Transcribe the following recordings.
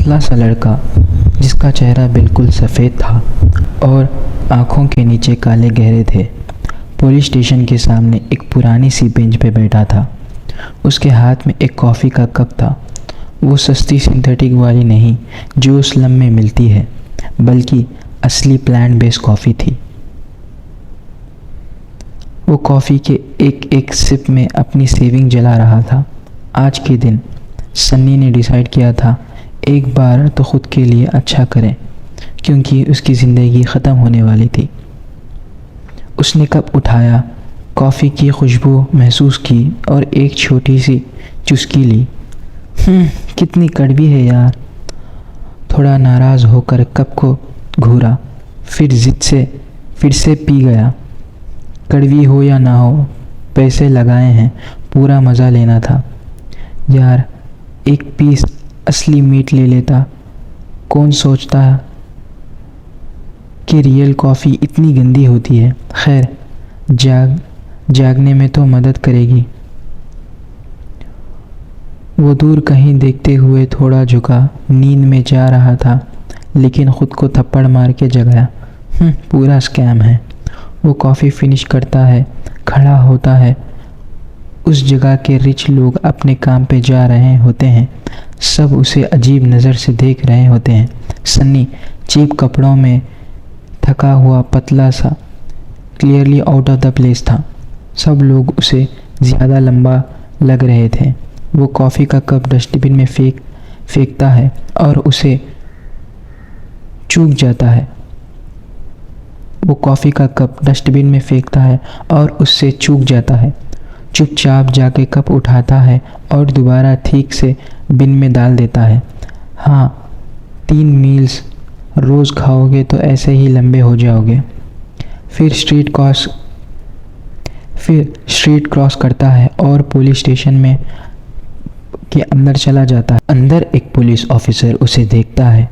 पतला सा लड़का जिसका चेहरा बिल्कुल सफ़ेद था और आँखों के नीचे काले गहरे थे, पुलिस स्टेशन के सामने एक पुरानी सी बेंच पे बैठा था। उसके हाथ में एक कॉफ़ी का कप था। वो सस्ती सिंथेटिक वाली नहीं जो उस स्लम में मिलती है, बल्कि असली प्लांट बेस्ड कॉफ़ी थी। वो कॉफ़ी के एक एक सिप में अपनी सेविंग जला रहा था। आज के दिन सन्नी ने डिसाइड किया था एक बार तो ख़ुद के लिए अच्छा करें, क्योंकि उसकी ज़िंदगी ख़त्म होने वाली थी। उसने कप उठाया, कॉफ़ी की खुशबू महसूस की और एक छोटी सी चुस्की ली। कितनी कड़वी है यार। थोड़ा नाराज़ होकर कप को घूरा, फिर फिर से पी गया। कड़वी हो या ना हो, पैसे लगाए हैं, पूरा मज़ा लेना था। यार एक पीस असली मीट ले लेता। कौन सोचता कि रियल कॉफ़ी इतनी गंदी होती है। खैर, जागने में तो मदद करेगी। वो दूर कहीं देखते हुए थोड़ा झुका, नींद में जा रहा था, लेकिन ख़ुद को थप्पड़ मार के जगाया। पूरा स्कैम है। वो कॉफ़ी फिनिश करता है, खड़ा होता है। उस जगह के रिच लोग अपने काम पे जा रहे होते हैं, सब उसे अजीब नज़र से देख रहे होते हैं। सन्नी चीप कपड़ों में थका हुआ, पतला सा, clearly out of the place था। सब लोग उसे ज़्यादा लंबा लग रहे थे। वो कॉफ़ी का कप डस्टबिन में फेंकता है और उसे चूक जाता है। वो कॉफ़ी का कप डस्टबिन में फेंकता है और उससे चूक जाता है। चुपचाप जाके कप उठाता है और दोबारा ठीक से बिन में डाल देता है। हाँ, 3 मील्स रोज़ खाओगे तो ऐसे ही लंबे हो जाओगे। फिर स्ट्रीट क्रॉस करता है और पुलिस स्टेशन में के अंदर चला जाता है। अंदर एक पुलिस ऑफिसर उसे देखता है,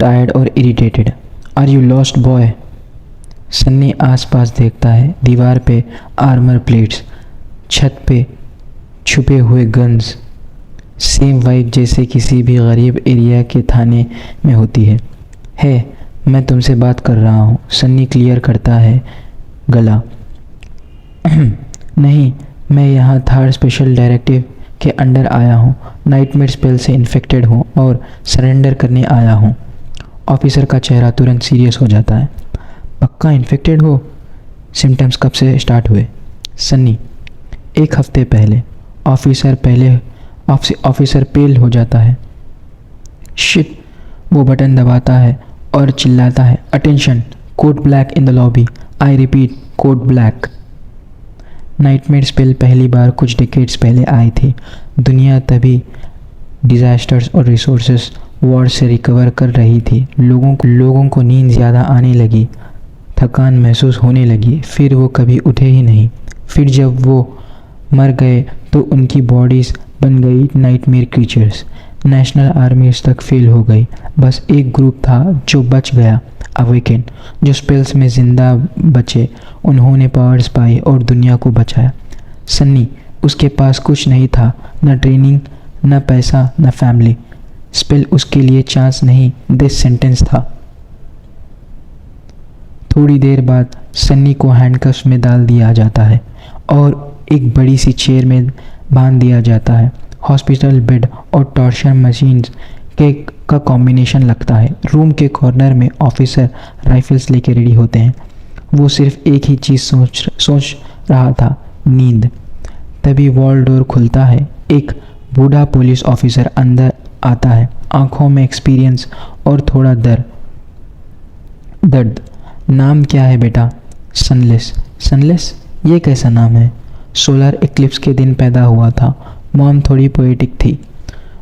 टायर्ड और irritated. Are you lost boy? Sunny आसपास देखता है। दीवार पे आर्मर प्लेट्स, छत पे छुपे हुए गन्स, सेम वाइब जैसे किसी भी गरीब एरिया के थाने में होती है। मैं तुमसे बात कर रहा हूँ। सन्नी क्लियर करता है गला। नहीं, मैं यहाँ थार्ड स्पेशल डायरेक्टिव के अंडर आया हूँ। नाइटमेयर स्पेल से इन्फेक्टेड हूँ और सरेंडर करने आया हूँ। ऑफिसर का चेहरा तुरंत सीरियस हो जाता है। पक्का इन्फेक्टेड हो? सिम्टम्स कब से स्टार्ट हुए? सन्नी, 1 हफ्ते पहले। ऑफिसर पेल हो जाता है। शिट। वो बटन दबाता है और चिल्लाता है, attention, code black in the lobby. I repeat, code black. Nightmare spell पहली बार कुछ डिकेड्स पहले आई थी। दुनिया तभी डिज़ास्टर्स और रिसोर्सेस वॉर से रिकवर कर रही थी। लोगों को नींद ज़्यादा आने लगी, थकान महसूस होने लगी, फिर वो कभी उठे ही नहीं। फिर जब वो मर गए तो उनकी बॉडीज़ बन गई नाइटमेयर क्रीचर्स। नेशनल आर्मीज तक फेल हो गई। बस एक ग्रुप था जो बच गया, अवेकन, जो स्पेल्स में ज़िंदा बचे। उन्होंने पावर्स पाई और दुनिया को बचाया। सन्नी, उसके पास कुछ नहीं था, न ट्रेनिंग, न पैसा, न फैमिली। स्पेल उसके लिए चांस नहीं, डेथ सेंटेंस था। थोड़ी देर बाद सन्नी को हैंडकफ्स में डाल दिया जाता है और एक बड़ी सी चेयर में बांध दिया जाता है। हॉस्पिटल बेड और टॉर्चर मशीन्स का कॉम्बिनेशन लगता है। रूम के कॉर्नर में ऑफिसर राइफल्स लेके रेडी होते हैं। वो सिर्फ एक ही चीज़ सोच रहा था, नींद। तभी वॉल डोर खुलता है। एक बूढ़ा पुलिस ऑफिसर अंदर आता है, आंखों में एक्सपीरियंस और थोड़ा दर्द। नाम क्या है बेटा? सनलेस। सनलेस? ये कैसा नाम है? सोलर इक्लिप्स के दिन पैदा हुआ था। मॉम थोड़ी पोएटिक थी।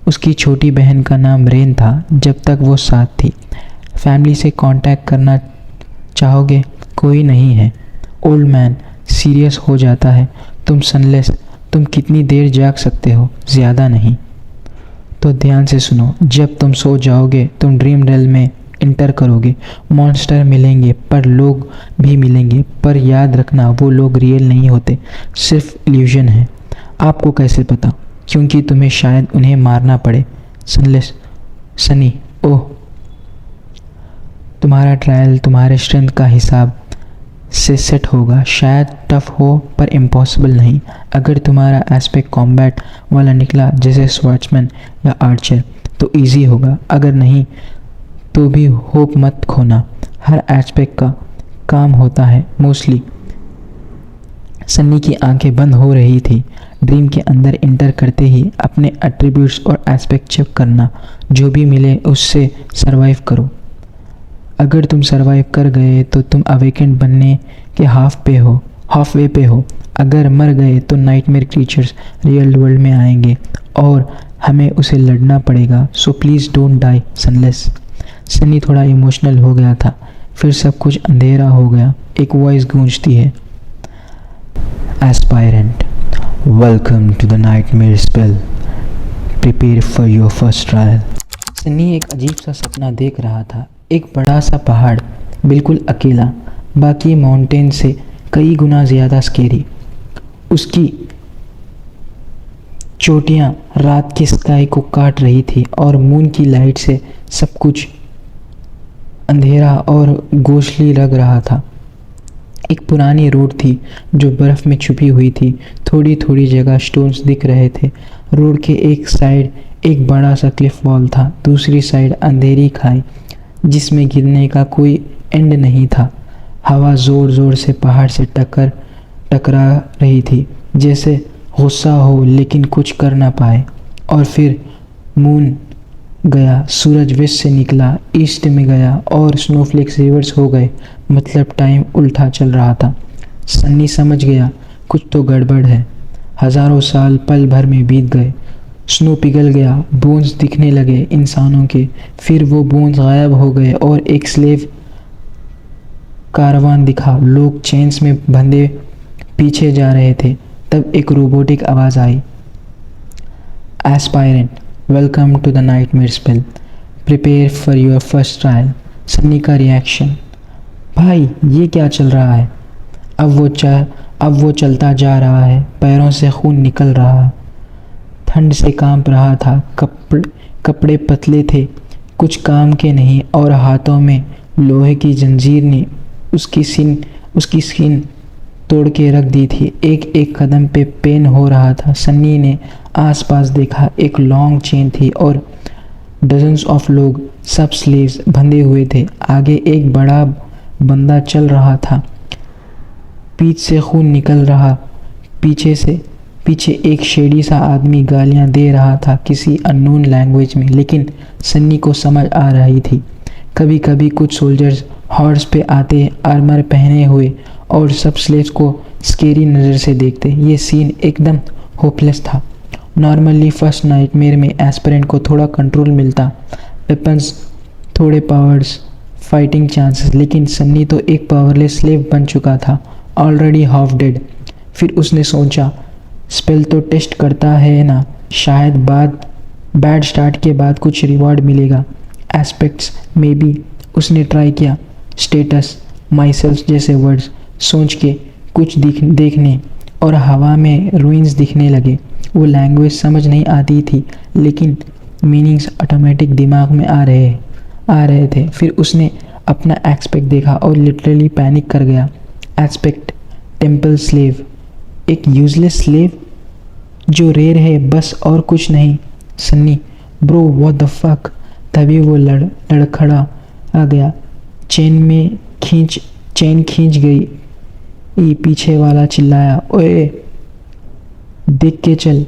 उसकी छोटी बहन का नाम रेन था जब तक वो साथ थी। फैमिली से कांटेक्ट करना चाहोगे? कोई नहीं है। ओल्ड मैन सीरियस हो जाता है। तुम सनलेस, तुम कितनी देर जाग सकते हो? ज़्यादा नहीं। तो ध्यान से सुनो, जब तुम सो जाओगे तुम ड्रीम रेल में इंटर करोगे। मॉन्स्टर मिलेंगे, पर लोग भी मिलेंगे, पर याद रखना वो लोग रियल नहीं होते, सिर्फ इल्यूजन है। आपको कैसे पता? क्योंकि तुम्हें शायद उन्हें मारना पड़े। सनलेस, सनी, ओह, तुम्हारा ट्रायल तुम्हारे स्ट्रेंथ का हिसाब से सेट होगा। शायद टफ हो पर इम्पॉसिबल नहीं। अगर तुम्हारा एस्पेक्ट कॉम्बैट वाला निकला जैसे स्वॉर्ड्समैन या आर्चर तो इजी होगा, अगर नहीं तो भी होप मत खोना। हर एस्पेक्ट का काम होता है मोस्टली। सन्नी की आंखें बंद हो रही थी। ड्रीम के अंदर इंटर करते ही अपने एट्रीब्यूट्स और एस्पेक्ट चेक करना, जो भी मिले उससे सरवाइव करो। अगर तुम सरवाइव कर गए तो तुम अवेकेंड बनने के हाफ वे पे हो। अगर मर गए तो नाइटमेयर क्रीचर्स रियल वर्ल्ड में आएंगे और हमें उसे लड़ना पड़ेगा। So please don't die sunless. Sunny थोड़ा इमोशनल हो गया था। फिर सब कुछ अंधेरा हो गया। एक वॉइस गूंजती है, aspirant, welcome to the nightmare spell, prepare for your first trial. Sunny एक अजीब सा सपना देख रहा था। एक बड़ा सा पहाड़, बिल्कुल अकेला, बाकी माउंटेन से कई गुना ज़्यादा स्केरी। उसकी चोटियाँ रात की स्काई को काट रही थी और मून की लाइट से सब कुछ अंधेरा और गोशली लग रहा था। एक पुरानी रोड थी जो बर्फ़ में छुपी हुई थी। थोड़ी थोड़ी जगह स्टोन्स दिख रहे थे। रोड के एक साइड एक बड़ा सा क्लिफ वॉल था, दूसरी साइड अंधेरी खाई जिसमें गिरने का कोई एंड नहीं था। हवा ज़ोर ज़ोर से पहाड़ से टकरा रही थी, जैसे गुस्सा हो लेकिन कुछ कर ना पाए। और फिर मून गया, सूरज वेस्ट से निकला, ईस्ट में गया और स्नोफ्लेक्स रिवर्स हो गए। मतलब टाइम उल्टा चल रहा था। सन्नी समझ गया कुछ तो गड़बड़ है। हज़ारों साल पल भर में बीत गए। स्नो पिघल गया, बोन्स दिखने लगे इंसानों के। फिर वो बोन्स गायब हो गए और एक स्लेव कारवान दिखा। लोग चेन्स में बंधे पीछे जा रहे थे। तब एक रोबोटिक आवाज़ आई, aspirant, welcome to the nightmare spell, prepare for your first trial. Sunny का रिएक्शन, भाई ये क्या चल रहा है? अब वो चलता जा रहा है, पैरों से खून निकल रहा, ठंड से कांप रहा था। कपड़े पतले थे, कुछ काम के नहीं, और हाथों में लोहे की जंजीर ने उसकी स्किन तोड़ के रख दी थी। एक एक कदम पे पेन हो रहा था। सन्नी ने आसपास देखा। एक लॉन्ग चेन थी और डजन्स ऑफ लोग, सब स्लेव्स, बंधे हुए थे। आगे एक बड़ा बंदा चल रहा था, पीठ से खून निकल रहा। पीछे एक शेडी सा आदमी गालियां दे रहा था किसी अननोन लैंग्वेज में, लेकिन सन्नी को समझ आ रही थी। कभी कभी कुछ सोल्जर्स हॉर्स पे आते, आर्मर पहने हुए, और सब स्लेव्स को स्केरी नज़र से देखते। ये सीन एकदम होपलेस था। नॉर्मली फर्स्ट नाइटमेयर में एस्पिरेंट को थोड़ा कंट्रोल मिलता, वेपन्स, थोड़े पावर्स, फाइटिंग चांसेस, लेकिन सन्नी तो एक पावरलेस स्लेव बन चुका था, ऑलरेडी हाफ डेड। फिर उसने सोचा, स्पेल तो टेस्ट करता है ना, शायद बैड स्टार्ट के बाद कुछ रिवॉर्ड मिलेगा। एस्पेक्ट्स में भी उसने ट्राई किया, स्टेटस, माईसेल्फ जैसे वर्ड्स सोच के कुछ देखने, और हवा में रूइंस दिखने लगे। वो लैंग्वेज समझ नहीं आती थी, लेकिन मीनिंग्स ऑटोमेटिक दिमाग में आ रहे थे। फिर उसने अपना एस्पेक्ट देखा और लिटरली पैनिक कर गया। एस्पेक्ट, टेम्पल स्लेव, एक यूजलेस स्लेव जो रेयर है बस, और कुछ नहीं। Sunny, bro what the fuck. तभी वो लड़खड़ा आ गया। चेन खींच गई। पीछे वाला चिल्लाया, ओए देख के चल।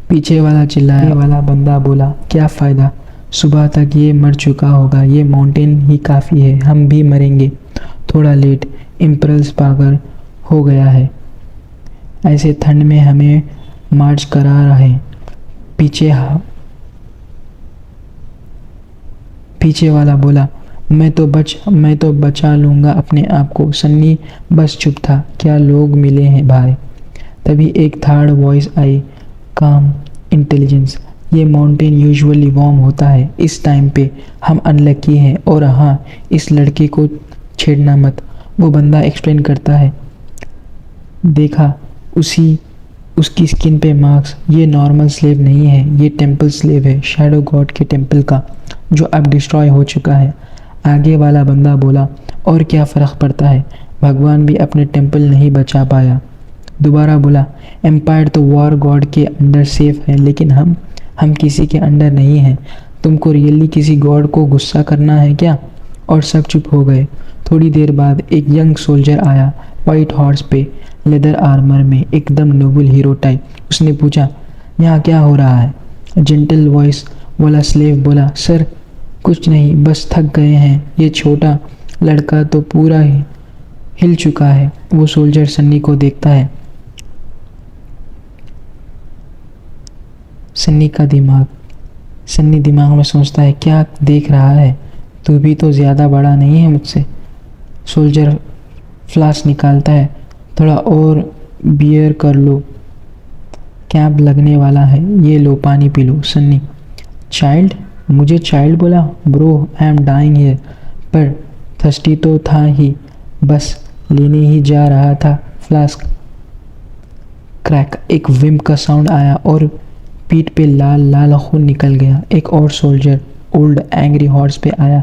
पीछे वाला चिल्लाया। वाला बंदा बोला, क्या फ़ायदा, सुबह तक ये मर चुका होगा। ये माउंटेन ही काफ़ी है, हम भी मरेंगे। थोड़ा लेट, इम्पल्स पागल हो गया है, ऐसे ठंड में हमें मार्च करा रहे। पीछे वाला बोला, मैं तो बचा लूँगा अपने आप को। सन्नी बस चुप था। क्या लोग मिले हैं भाई? तभी एक थर्ड वॉइस आई, काम, इंटेलिजेंस, ये माउंटेन यूजुअली वार्म होता है इस टाइम पे, हम अनलकी हैं। और हाँ, इस लड़के को छेड़ना मत। वो बंदा एक्सप्लेन करता है, देखा उसी उसकी स्किन पे मार्क्स। ये नॉर्मल स्लेव नहीं है, ये टेंपल स्लेव है, शैडो गॉड के टेंपल का, जो अब डिस्ट्रॉय हो चुका है। आगे वाला बंदा बोला, और क्या फ़र्क पड़ता है, भगवान भी अपने टेंपल नहीं बचा पाया। दोबारा बोला, एम्पायर तो वॉर गॉड के अंडर सेफ है, लेकिन हम किसी के अंडर नहीं हैं। तुमको रियली किसी गॉड को गुस्सा करना है क्या? और सब चुप हो गए। थोड़ी देर बाद एक यंग सोल्जर आया, वाइट हॉर्स पे, लेदर आर्मर में, एकदम नोबल हीरो टाइप। उसने पूछा, यहाँ क्या हो रहा है? जेंटल वॉइस वाला स्लेव बोला, सर कुछ नहीं, बस थक गए हैं। ये छोटा लड़का तो पूरा ही हिल चुका है। वो सोल्जर सन्नी को देखता है। सन्नी दिमाग में सोचता है, क्या देख रहा है? तू भी तो ज़्यादा बड़ा नहीं है मुझसे। सोल्जर फ्लास्क निकालता है, थोड़ा और बियर कर लो, कैंप लगने वाला है, ये लो पानी पी लो। सन्नी, चाइल्ड? मुझे चाइल्ड बोला? Bro I am dying here. पर थर्स्टी तो था ही, बस लेने ही जा रहा था। फ्लास्क क्रैक, एक विम का साउंड आया और पीठ पे लाल लाल खून निकल गया। एक और सोल्जर ओल्ड एंग्री हॉर्स पे आया,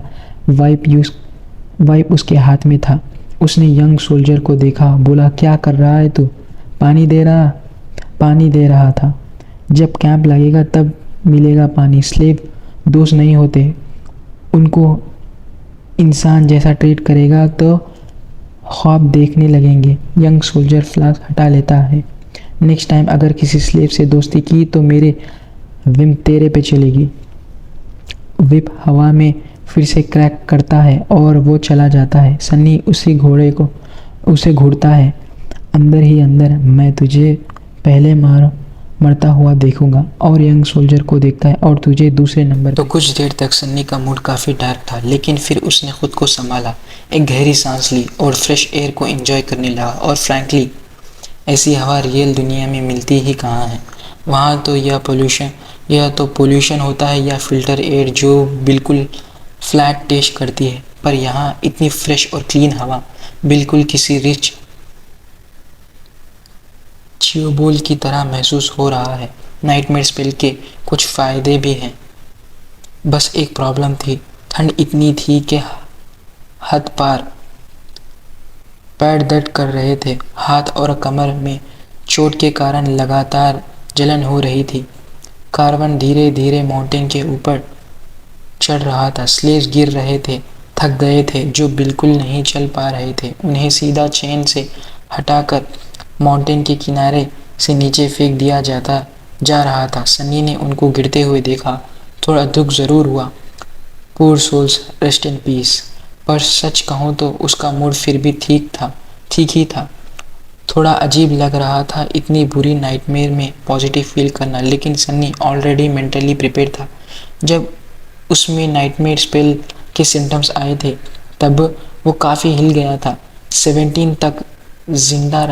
वाइप उसके हाथ में था। उसने यंग सोल्जर को देखा, बोला, क्या कर रहा है तू? पानी दे रहा था। जब कैंप लगेगा तब मिलेगा पानी। स्लेव दोस्त नहीं होते, उनको इंसान जैसा ट्रीट करेगा तो ख्वाब देखने लगेंगे। यंग सोल्जर फ्लास्क हटा लेता है। नेक्स्ट टाइम अगर किसी स्लेव से दोस्ती की तो मेरे विम तेरे पे चलेगी। विप हवा में फिर से क्रैक करता है और वो चला जाता है। सन्नी उसे घूरता है, अंदर ही अंदर, मैं तुझे पहले मरता हुआ देखूंगा। और यंग सोल्जर को देखता है, और तुझे दूसरे नंबर। तो कुछ देर तक सन्नी का मूड काफ़ी डार्क था, लेकिन फिर उसने खुद को संभाला, एक गहरी सांस ली और फ्रेश एयर को एंजॉय करने लगा। और फ्रैंकली ऐसी हवा रियल दुनिया में मिलती ही कहाँ है। वहाँ तो यह तो पोल्यूशन होता है या फिल्टर एयर जो बिल्कुल फ्लैट टेस्ट करती है। पर यहाँ इतनी फ्रेश और क्लीन हवा, बिल्कुल किसी रिच च्यूबोल की तरह महसूस हो रहा है। नाइटमेयर स्पेल के कुछ फ़ायदे भी हैं, बस एक प्रॉब्लम थी, ठंड इतनी थी कि हद पार। पैर दर्द कर रहे थे, हाथ और कमर में चोट के कारण लगातार जलन हो रही थी। कारवन धीरे धीरे माउंटेन के ऊपर चढ़ रहा था। स्लेव्स गिर रहे थे, थक गए थे, जो बिल्कुल नहीं चल पा रहे थे। उन्हें सीधा चेन से हटाकर माउंटेन के किनारे से नीचे फेंक दिया जा रहा था। सन्नी ने उनको गिरते हुए देखा, थोड़ा दुख ज़रूर हुआ। पूर सोल्स, रेस्ट इन पीस। पर सच कहूँ तो उसका मूड फिर भी ठीक ही था। थोड़ा अजीब लग रहा था इतनी बुरी नाइटमेयर में पॉजिटिव फील करना, लेकिन सन्नी ऑलरेडी मेंटली प्रिपेयर था। जब उसमें नाइटमेयर स्पेल के सिम्टम्स आए थे तब वो काफ़ी हिल गया था। 17 तक जिंदा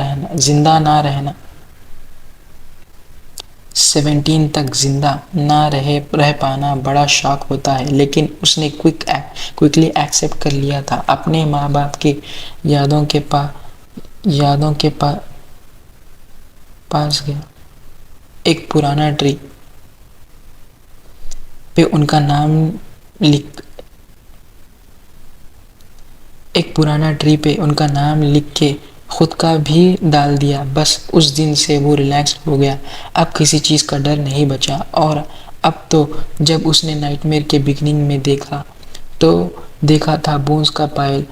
ना रह पाना बड़ा शॉक होता है, लेकिन उसने क्विकली एक्सेप्ट कर लिया था। अपने माँ बाप की यादों के पास गया। एक पुराना ट्री पे उनका नाम लिख के खुद का भी डाल दिया। बस उस दिन से वो रिलैक्स हो गया। अब किसी चीज़ का डर नहीं बचा। और अब तो जब उसने नाइटमेयर के बिगिनिंग में देखा था बोन्स का पाइल,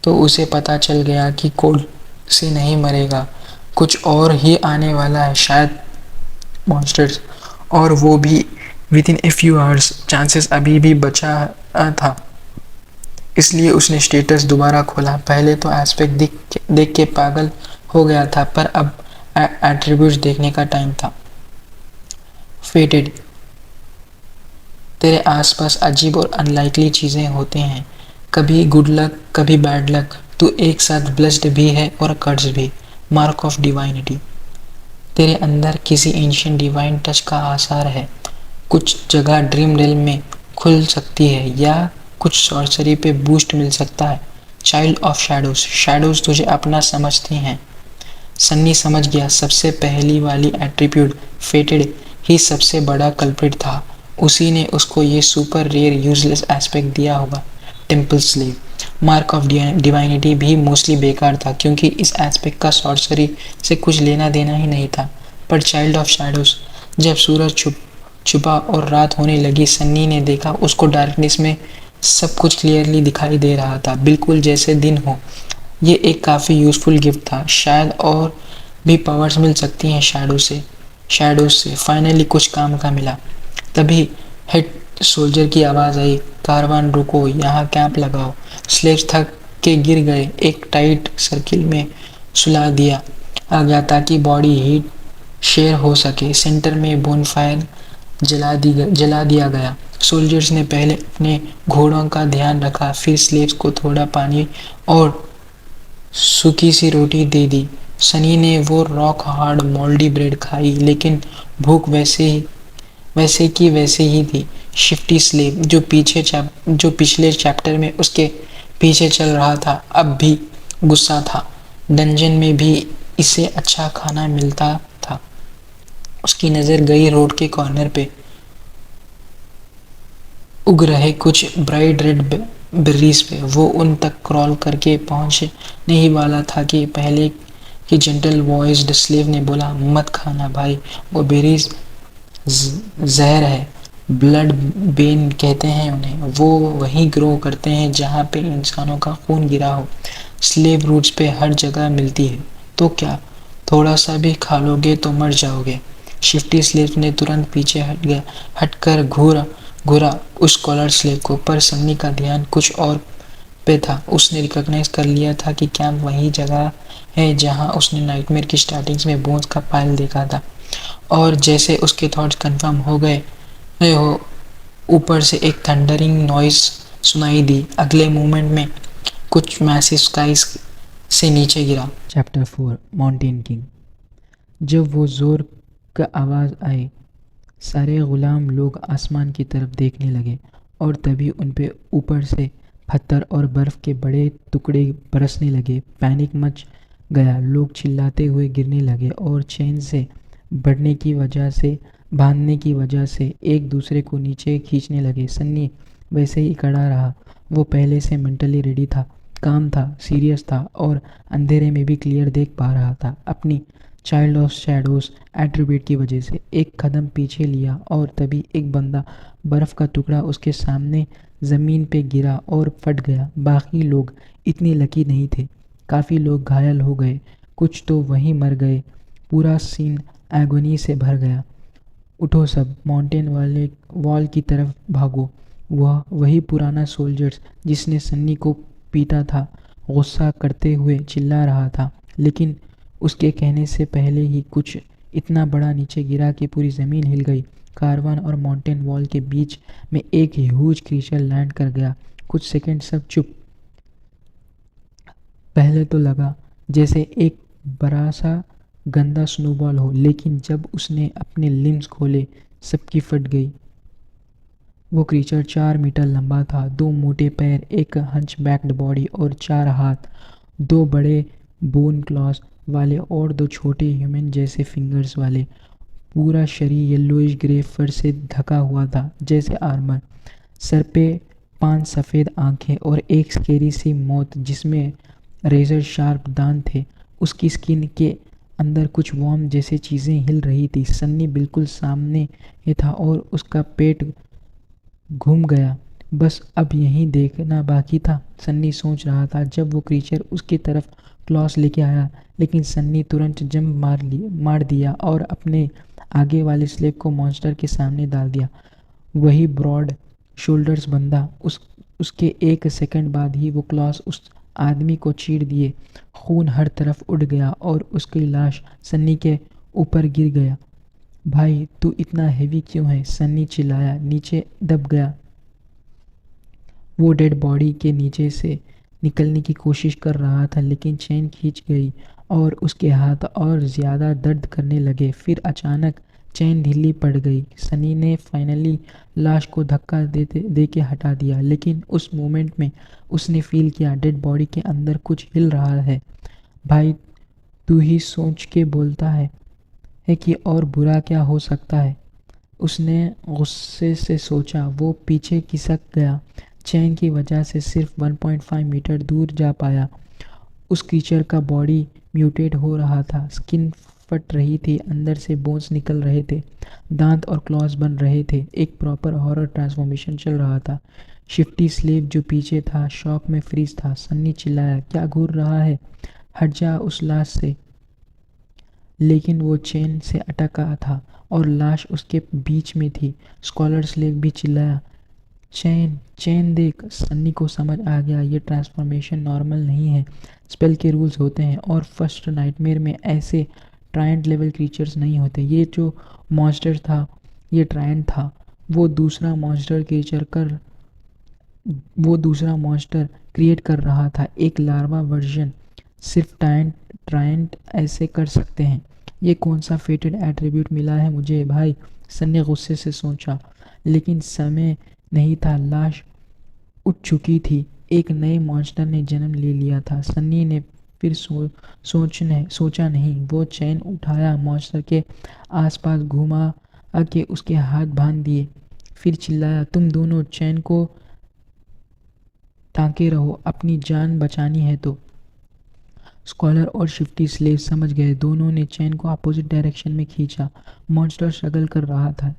तो उसे पता चल गया कि कोल्ड से नहीं मरेगा, कुछ और ही आने वाला है, शायद मॉन्स्टर्स, और वो भी within a few hours. Chances अभी भी बचा था, इसलिए उसने स्टेटस दोबारा खोला। पहले तो एस्पेक्ट देख के पागल हो गया था, पर अब एट्रीब्यूट्स देखने का टाइम था। फेटेड, तेरे आसपास अजीब और अनलाइकली चीज़ें होते हैं, कभी गुड लक कभी बैड लक। तू एक साथ ब्लेस्ड भी है और कर्स भी। मार्क ऑफ डिवाइनिटी, तेरे अंदर किसी एंशिएंट डिवाइन टच का आसार है। कुछ जगह ड्रीम रेल में खुल सकती है या कुछ सॉर्सरी पे बूस्ट मिल सकता है। चाइल्ड ऑफ शैडोज, शैडोज तुझे अपना समझती हैं। सन्नी समझ गया सबसे पहली वाली एट्रीब्यूट फेटेड ही सबसे बड़ा कल्प्रिट था। उसी ने उसको ये सुपर रेयर यूजलेस एस्पेक्ट दिया होगा। Temple slave mark of divinity भी मोस्टली बेकार था क्योंकि इस एस्पेक्ट का सॉर्सरी से कुछ लेना देना ही नहीं था। पर चाइल्ड ऑफ शैडोज, जब सूरज छुपा और रात होने लगी, सन्नी ने देखा उसको डार्कनेस में सब कुछ क्लियरली दिखाई दे रहा था, बिल्कुल जैसे दिन हो। ये एक काफ़ी यूज़फुल गिफ्ट था। शायद और भी पावर्स मिल सकती हैं शैडोज से। फाइनली कुछ काम का मिला। तभी हेड सोल्जर की आवाज़ आई, कारवान रुको, यहाँ कैंप लगाओ। स्लेव्स थक के गिर गए। एक टाइट सर्किल में सुला दिया आ गया ताकि बॉडी हीट शेयर हो सके। सेंटर में बोनफायर जला दिया गया। सोल्जर्स ने पहले अपने घोड़ों का ध्यान रखा, फिर स्लेव्स को थोड़ा पानी और सूखी सी रोटी दे दी। सनी ने वो रॉक हार्ड मोल्डी ब्रेड खाई, लेकिन भूख वैसे की वैसे ही थी। शिफ्टी स्लेव जो पिछले चैप्टर में उसके पीछे चल रहा था, अब भी गुस्सा था। डंजन में भी इसे अच्छा खाना मिलता था। उसकी नज़र गई रोड के कॉर्नर पे उग रहे कुछ ब्राइट रेड बेरीज पे। वो उन तक क्रॉल करके पहुंचने ही वाला था कि पहले की जेंटल वॉइस्ड स्लेव ने बोला, मत खाना भाई, वो बेरीज जहर है। ब्लड बेन कहते हैं उन्हें। वो वहीं ग्रो करते हैं जहाँ पे इंसानों का खून गिरा हो। स्लेव रूट्स पे हर जगह मिलती है। तो क्या थोड़ा सा भी खा लोगे तो मर जाओगे। शिफ्टी स्लेव ने तुरंत पीछे हटकर घूरा उस कॉलर स्लेव को। पर सन्नी का ध्यान कुछ और पे था। उसने रिकॉग्नाइज कर लिया था कि कैंप वही जगह है जहां उसने नाइटमेयर की स्टार्टिंग में बोन्स का पाइल देखा था। और जैसे उसके थॉट्स कंफर्म हो गए हो, ऊपर से एक थंडरिंग नॉइस सुनाई दी। अगले मोमेंट में कुछ मैसिव स्काइस से नीचे गिरा। Chapter 4 mountain king. जब वो जोर का आवाज़ आई, सारे गुलाम लोग आसमान की तरफ देखने लगे और तभी उन पे ऊपर से पत्थर और बर्फ़ के बड़े टुकड़े बरसने लगे। पैनिक मच गया। लोग चिल्लाते हुए गिरने लगे और चेन से बांधने की वजह से एक दूसरे को नीचे खींचने लगे। सन्नी वैसे ही खड़ा रहा। वो पहले से मेंटली रेडी था, काम था, सीरियस था और अंधेरे में भी क्लियर देख पा रहा था। अपनी चाइल्ड ऑफ शैडोज एट्रीब्यूट की वजह से एक कदम पीछे लिया और तभी एक बंदा बर्फ़ का टुकड़ा उसके सामने ज़मीन पे गिरा और फट गया। बाकी लोग इतने लकी नहीं थे। काफ़ी लोग घायल हो गए, कुछ तो वहीं मर गए। पूरा सीन एगोनी से भर गया। उठो सब, माउंटेन वाले वॉल की तरफ भागो। वही पुराना सोल्जर्स जिसने सन्नी को पीटा था गुस्सा करते हुए चिल्ला रहा था, लेकिन उसके कहने से पहले ही कुछ इतना बड़ा नीचे गिरा कि पूरी ज़मीन हिल गई। कारवान और माउंटेन वॉल के बीच में एक ह्यूज क्रीचर लैंड कर गया। कुछ सेकंड सब चुप। पहले तो लगा जैसे एक बड़ा सा गंदा स्नोबॉल हो, लेकिन जब उसने अपने लिम्स खोले सबकी फट गई। वो क्रीचर 4 मीटर लंबा था, 2 मोटे पैर, एक हंचबैक्ड बॉडी और 4 हाथ, 2 बड़े बोन क्लॉज वाले और 2 छोटे ह्यूमन जैसे फिंगर्स वाले। पूरा शरीर येलोइश ग्रे फर से ढका हुआ था जैसे आर्मर। सर पे 5 सफ़ेद आंखें और एक स्केरी सी मौत जिसमें रेजर शार्प दांत थे। उसकी स्किन के अंदर कुछ वॉर्म जैसे चीज़ें हिल रही थी। सन्नी बिल्कुल सामने ही था और उसका पेट घूम गया। बस अब यहीं देखना बाकी था, सन्नी सोच रहा था जब वो क्रीचर उसकी तरफ क्लॉस लेके आया। लेकिन सन्नी तुरंत जंप मार दिया और अपने आगे वाले स्लेब को मॉन्स्टर के सामने डाल दिया। वही ब्रॉड शोल्डर्स बंदा। उसके एक सेकंड बाद ही वो क्लॉस उस आदमी को चीर दिए। खून हर तरफ उड़ गया और उसकी लाश सन्नी के ऊपर गिर गया। भाई तू इतना हेवी क्यों है? सन्नी चिल्लाया, नीचे दब गया। वो डेड बॉडी के नीचे से निकलने की कोशिश कर रहा था, लेकिन चेन खींच गई और उसके हाथ और ज़्यादा दर्द करने लगे। फिर अचानक चेन ढीली पड़ गई। सनी ने फाइनली लाश को धक्का दे के हटा दिया, लेकिन उस मोमेंट में उसने फील किया डेड बॉडी के अंदर कुछ हिल रहा है। भाई तू ही सोच के बोलता है कि और बुरा क्या हो सकता है। उसने गुस्से से सोचा। वो पीछे खिसक गया। चैन की वजह से सिर्फ 1.5 मीटर दूर जा पाया। उस क्रीचर का बॉडी म्यूटेट हो रहा था। स्किन फट रही थी, अंदर से बोन्स निकल रहे थे, दांत और क्लॉज बन रहे थे। एक प्रॉपर हॉरर ट्रांसफॉर्मेशन चल रहा था। शिफ्टी स्लेव जो पीछे था शॉक में फ्रीज था। सन्नी चिल्लाया, क्या घूर रहा है, हट जा उस लाश से। लेकिन वो चेन से अटका था और लाश उसके बीच में थी। स्कॉलर स्लेव भी चिल्लाया, चैन चैन देख। सन्नी को समझ आ गया ये ट्रांसफॉर्मेशन नॉर्मल नहीं है। स्पेल के रूल्स होते हैं और फर्स्ट नाइटमेयर में ऐसे ट्रायंट लेवल क्रीचर्स नहीं होते। ये जो मॉन्स्टर था ये ट्रायंट था। वो दूसरा मॉन्स्टर क्रिएट कर रहा था, एक लार्वा वर्जन। सिर्फ ट्रायंट ऐसे कर सकते हैं। ये कौन सा फेटेड एट्रीब्यूट मिला है मुझे भाई, सन्नी गुस्से से सोचा। लेकिन समय नहीं था, लाश उठ चुकी थी। एक नए मॉन्स्टर ने जन्म ले लिया था। सन्नी ने फिर सोचा नहीं। वो चैन उठाया, मॉन्स्टर के आसपास घुमा के उसके हाथ बांध दिए। फिर चिल्लाया, तुम दोनों चैन को ताके रहो, अपनी जान बचानी है तो। स्कॉलर और शिफ्टी स्लेव समझ गए। दोनों ने चैन को अपोजिट डायरेक्शन में खींचा। मॉन्स्टर स्ट्रगल कर रहा था।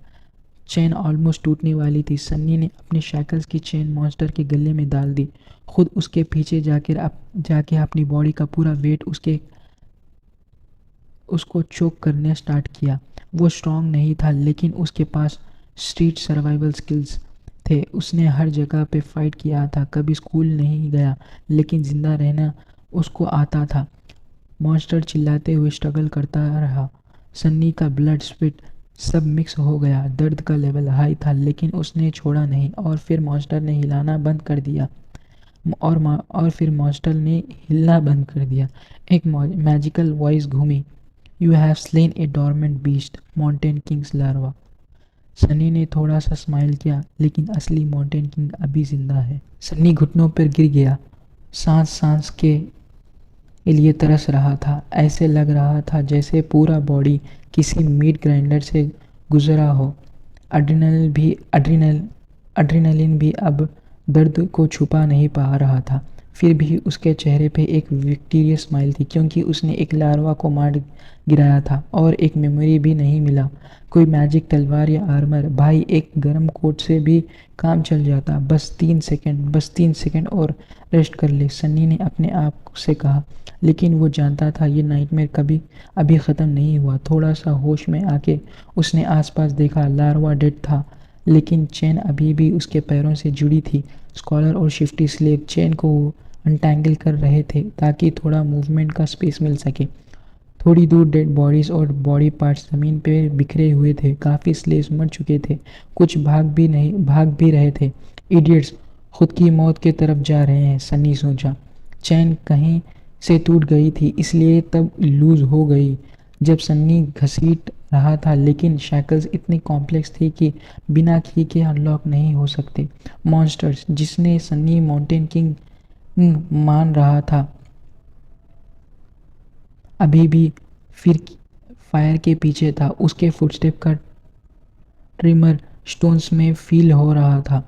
चेन ऑलमोस्ट टूटने वाली थी। सन्नी ने अपने शैकल्स की चेन मॉन्स्टर के गले में डाल दी। खुद उसके पीछे जाके अपनी बॉडी का पूरा वेट उसको चोक करने स्टार्ट किया। वो स्ट्रांग नहीं था लेकिन उसके पास स्ट्रीट सर्वाइवल स्किल्स थे। उसने हर जगह पे फाइट किया था। कभी स्कूल नहीं गया लेकिन जिंदा रहना उसको आता था। मॉन्स्टर चिल्लाते हुए स्ट्रगल करता रहा। सन्नी का ब्लड स्वेट सब मिक्स हो गया। दर्द का लेवल हाई था लेकिन उसने छोड़ा नहीं। और फिर मॉन्स्टर ने हिलाना बंद कर दिया। और फिर मॉन्स्टर ने हिलना बंद कर दिया। एक मैजिकल वॉइस घूमी, you have slain A dormant beast, mountain Kings larva. Sunny ने थोड़ा सा स्माइल किया, लेकिन असली माउंटेन किंग अभी जिंदा है। सनी घुटनों पर गिर गया। सांस के लिए तरस रहा था। ऐसे लग रहा था जैसे पूरा बॉडी किसी मीट ग्राइंडर से गुजरा हो। एड्रेनलिन भी अब दर्द को छुपा नहीं पा रहा था। फिर भी उसके चेहरे पे एक विक्टोरियस स्माइल थी, क्योंकि उसने एक लार्वा को मार गिराया था और एक मेमोरी भी नहीं मिला। कोई मैजिक तलवार या आर्मर, भाई एक गर्म कोट से भी काम चल जाता। बस 3 सेकंड और रेस्ट कर ले, सन्नी ने अपने आप से कहा। लेकिन वो जानता था ये नाइटमेयर कभी अभी ख़त्म नहीं हुआ। थोड़ा सा होश में आके उसने आसपास देखा। लार्वा डेड था लेकिन चेन अभी भी उसके पैरों से जुड़ी थी। स्कॉलर और शिफ्टी स्लेव चेन को अनटैंगल कर रहे थे ताकि थोड़ा मूवमेंट का स्पेस मिल सके। थोड़ी दूर डेड बॉडीज और बॉडी पार्ट्स ज़मीन पे बिखरे हुए थे। काफ़ी स्लेव्स मर चुके थे, कुछ भाग भी रहे थे। इडियट्स, खुद की मौत के तरफ जा रहे हैं, सन्नी सोचा। चैन कहीं से टूट गई थी इसलिए तब लूज हो गई जब सन्नी घसीट रहा था। लेकिन शैकल्स इतनी कॉम्प्लेक्स थी कि बिना की के अनलॉक नहीं हो सकते। मॉन्स्टर्स जिसने सन्नी माउंटेन किंग मान रहा था अभी भी फिर फायर के पीछे था। उसके फुटस्टेप का ट्रिमर स्टोन्स में फील हो रहा था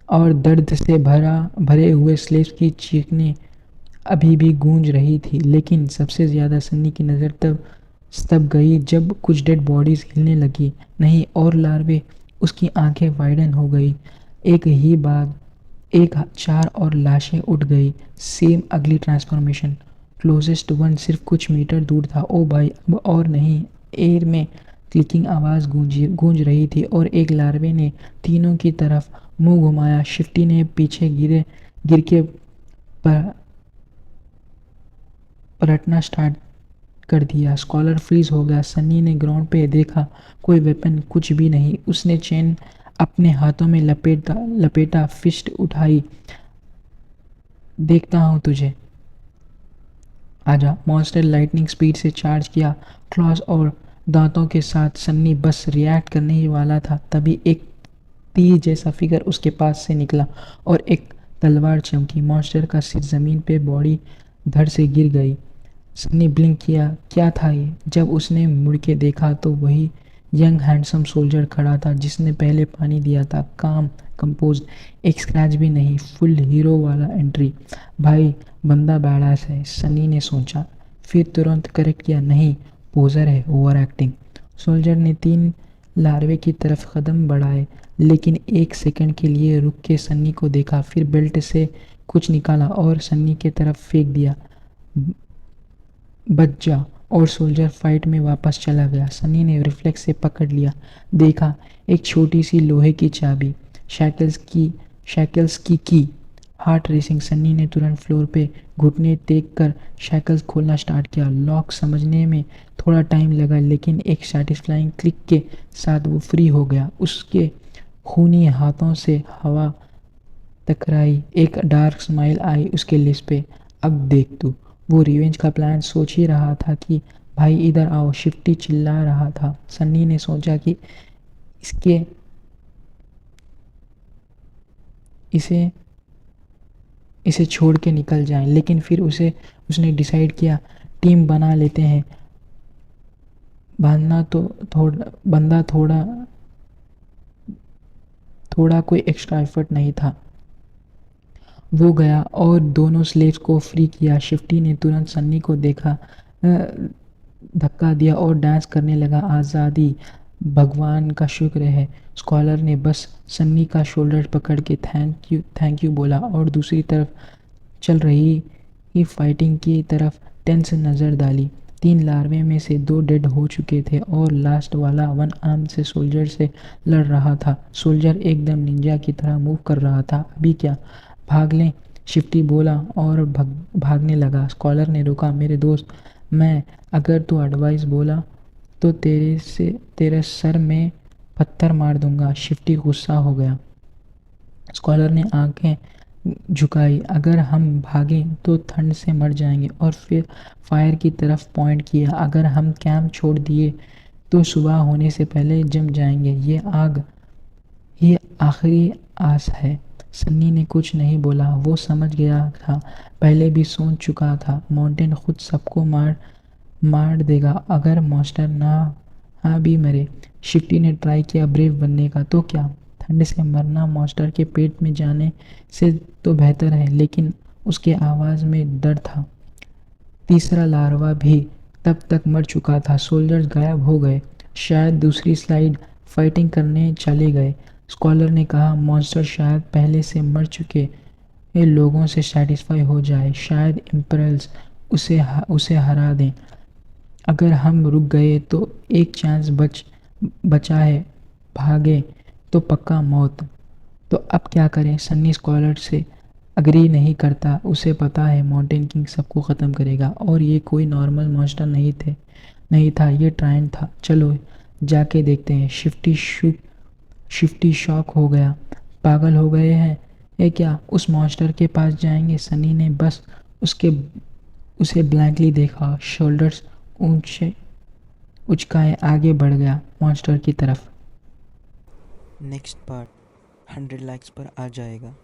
और दर्द से भरे हुए स्लेव्स की चीखने अभी भी गूंज रही थी। लेकिन सबसे ज़्यादा सन्नी की नज़र तब गई जब कुछ डेड बॉडीज़ हिलने लगी। नहीं, और लार्वे। उसकी आंखें वाइडन हो गई। एक 4 और लाशें उठ गई। सेम अगली ट्रांसफॉर्मेशन। क्लोजेस्ट वन सिर्फ कुछ मीटर दूर था। ओ भाई, अब और नहीं। एयर में क्लिकिंग आवाज़ गूंज रही थी और एक लार्वे ने तीनों की तरफ मुंह घुमाया। शिफ्टी ने पीछे गिर के पलटना स्टार्ट कर दिया। स्कॉलर फ्रीज हो गया। सन्नी ने ग्राउंड पे देखा, कोई वेपन, कुछ भी नहीं। उसने चेन अपने हाथों में लपेटा, फिस्ट उठाई। देखता हूँ तुझे, आजा। मॉन्स्टर लाइटनिंग स्पीड से चार्ज किया, क्लॉज और दांतों के साथ। सन्नी बस रिएक्ट करने ही वाला था, तभी एक तीर जैसा फिगर उसके पास से निकला और एक तलवार चमकी। मॉन्स्टर का सिर जमीन पे, बॉडी धड़ से गिर गई। सन्नी ब्लिंक किया। क्या था ये? जब उसने मुड़ के देखा तो वही यंग हैंडसम सोल्जर खड़ा था जिसने पहले पानी दिया था। काम, कंपोज, एक स्क्रैच भी नहीं। फुल हीरो वाला एंट्री। भाई, बंदा बैडास है, सनी ने सोचा, फिर तुरंत करेक्ट किया, नहीं, पोजर है, ओवर एक्टिंग। सोल्जर ने 3 लार्वे की तरफ कदम बढ़ाए, लेकिन 1 सेकंड के लिए रुक के सन्नी को देखा, फिर बेल्ट से कुछ निकाला और सन्नी के तरफ फेंक दिया। बच जा। और सोल्जर फाइट में वापस चला गया। सनी ने रिफ्लेक्स से पकड़ लिया, देखा, एक छोटी सी लोहे की चाबी, शैकल्स की। Heart racing. सन्नी ने तुरंत फ्लोर पे घुटने टेक कर शैकल्स खोलना स्टार्ट किया। लॉक समझने में थोड़ा टाइम लगा, लेकिन एक सेटिस्फाइंग क्लिक के साथ वो फ्री हो गया। उसके खूनी हाथों से हवा टकराई, एक डार्क स्माइल आई उसके लिप्स पे। अब देख तू। वो रिवेंज का प्लान सोच ही रहा था कि भाई इधर आओ, शिफ्टी चिल्ला रहा था। सन्नी ने सोचा कि इसके इसे इसे छोड़ के निकल जाएं, लेकिन फिर उसने डिसाइड किया, टीम बना लेते हैं। बंदा थोड़ा थोड़ा कोई एक्स्ट्रा एफर्ट नहीं था। वो गया और दोनों स्लेव्स को फ्री किया। शिफ्टी ने तुरंत सन्नी को देखा, धक्का दिया और डांस करने लगा। आज़ादी, भगवान का शुक्र है। स्कॉलर ने बस सन्नी का शोल्डर पकड़ के थैंक यू बोला और दूसरी तरफ चल रही ही फाइटिंग की तरफ टेंस नज़र डाली। 3 लार्वे में से 2 डेड हो चुके थे और लास्ट वाला 1 आर्म से सोल्जर से लड़ रहा था। सोल्जर एकदम निंजा की तरह मूव कर रहा था। अभी क्या, भाग लें? शिफ्टी बोला और भागने लगा। स्कॉलर ने रोका, मेरे दोस्त, मैं अगर तू एडवाइस बोला तो तेरे सर में पत्थर मार दूंगा। शिफ्टी गुस्सा हो गया। स्कॉलर ने आंखें झुकाई, अगर हम भागें तो ठंड से मर जाएंगे। और फिर फायर की तरफ पॉइंट किया, अगर हम कैंप छोड़ दिए तो सुबह होने से पहले जम जाएंगे। ये आखिरी आस है। सन्नी ने कुछ नहीं बोला, वो समझ गया था, पहले भी सोच चुका था, माउंटेन खुद सबको मार देगा अगर मास्टर ना हाँ भी मरे। शिफ्टी ने ट्राई किया ब्रेव बनने का, तो क्या, ठंड से मरना मास्टर के पेट में जाने से तो बेहतर है, लेकिन उसके आवाज़ में डर था। तीसरा लार्वा भी तब तक मर चुका था। सोल्जर्स गायब हो गए, शायद दूसरी स्लाइड फाइटिंग करने चले गए। स्कॉलर ने कहा, मॉन्स्टर शायद पहले से मर चुके लोगों से सेटिस्फाई हो जाए, शायद इम्पल्स उसे हरा दें। अगर हम रुक गए तो एक चांस बचा है, भागे तो पक्का मौत। तो अब क्या करें? सन्नी स्कॉलर से अग्री नहीं करता। उसे पता है माउंटेन किंग सबको ख़त्म करेगा और ये कोई नॉर्मल मॉन्स्टर नहीं था, ये ट्रायन था। चलो जाके देखते हैं। शिफ्टी शॉक हो गया, पागल हो गए हैं ये क्या, उस मॉन्स्टर के पास जाएंगे? सनी ने बस उसे ब्लैंकली देखा, शोल्डर्स ऊंचे उचकाए आगे बढ़ गया मॉन्स्टर की तरफ। नेक्स्ट पार्ट 100 लाइक्स पर आ जाएगा।